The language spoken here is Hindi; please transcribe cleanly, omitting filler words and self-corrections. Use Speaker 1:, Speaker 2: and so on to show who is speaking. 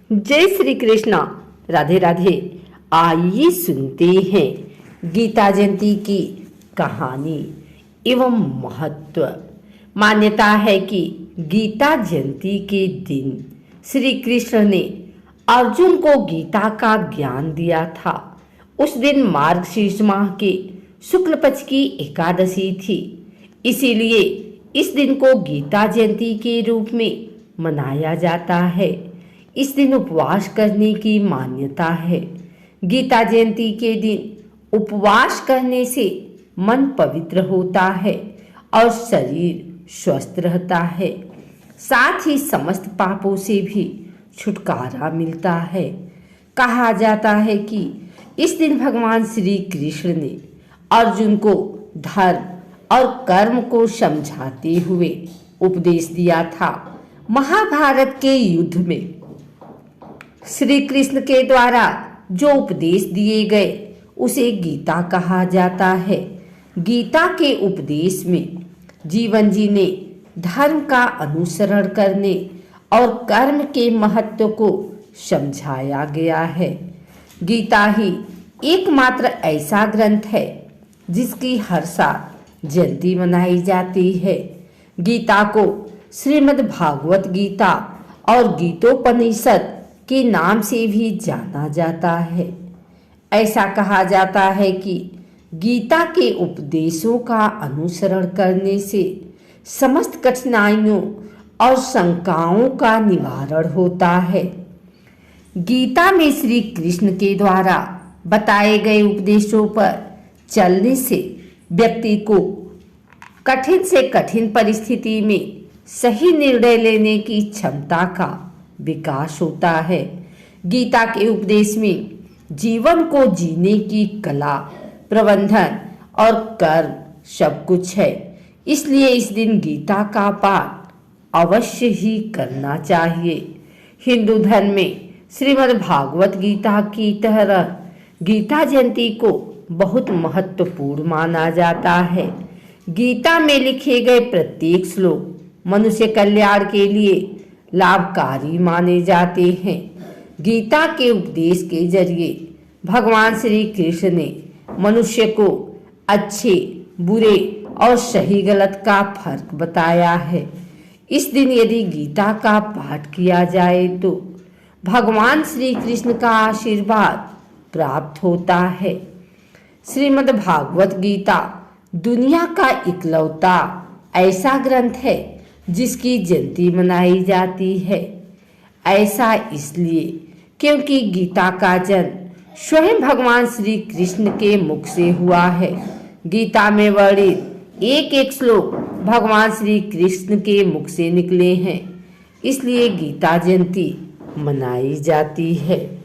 Speaker 1: जय श्री कृष्णा। राधे राधे। आइए सुनते हैं गीता जयंती की कहानी एवं महत्व। मान्यता है कि गीता जयंती के दिन श्री कृष्ण ने अर्जुन को गीता का ज्ञान दिया था। उस दिन मार्गशीर्ष माह के शुक्ल पक्ष की एकादशी थी, इसीलिए इस दिन को गीता जयंती के रूप में मनाया जाता है। इस दिन उपवास करने की मान्यता है। गीता जयंती के दिन उपवास करने से मन पवित्र होता है और शरीर स्वस्थ रहता है। साथ ही समस्त पापों से भी छुटकारा मिलता है। कहा जाता है कि इस दिन भगवान श्री कृष्ण ने अर्जुन को धर्म और कर्म को समझाते हुए उपदेश दिया था। महाभारत के युद्ध में श्री कृष्ण के द्वारा जो उपदेश दिए गए उसे गीता कहा जाता है। गीता के उपदेश में जीवन जीने, धर्म का अनुसरण करने और कर्म के महत्व को समझाया गया है। गीता ही एकमात्र ऐसा ग्रंथ है जिसकी हर साल जयंती मनाई जाती है। गीता को श्रीमद् भागवत गीता और गीतोपनिषद के नाम से भी जाना जाता है। ऐसा कहा जाता है कि गीता के उपदेशों का अनुसरण करने से समस्त कठिनाइयों और शंकाओं का निवारण होता है। गीता में श्री कृष्ण के द्वारा बताए गए उपदेशों पर चलने से व्यक्ति को कठिन से कठिन परिस्थिति में सही निर्णय लेने की क्षमता का विकास होता है। गीता के उपदेश में जीवन को जीने की कला, प्रबंधन और कर्म सब कुछ है। इसलिए इस दिन गीता का पाठ अवश्य ही करना चाहिए। हिंदू धर्म में श्रीमद् भागवत गीता की तरह गीता जयंती को बहुत महत्वपूर्ण माना जाता है। गीता में लिखे गए प्रत्येक श्लोक मनुष्य कल्याण के लिए लाभकारी माने जाते हैं। गीता के उपदेश के जरिए भगवान श्री कृष्ण ने मनुष्य को अच्छे, बुरे और सही गलत का फर्क बताया है। इस दिन यदि गीता का पाठ किया जाए तो भगवान श्री कृष्ण का आशीर्वाद प्राप्त होता है। श्रीमद् भागवत गीता दुनिया का इकलौता ऐसा ग्रंथ है जिसकी जयंती मनाई जाती है। ऐसा इसलिए क्योंकि गीता का जन्म स्वयं भगवान श्री कृष्ण के मुख से हुआ है। गीता में वर्णित एक एक श्लोक भगवान श्री कृष्ण के मुख से निकले हैं, इसलिए गीता जयंती मनाई जाती है।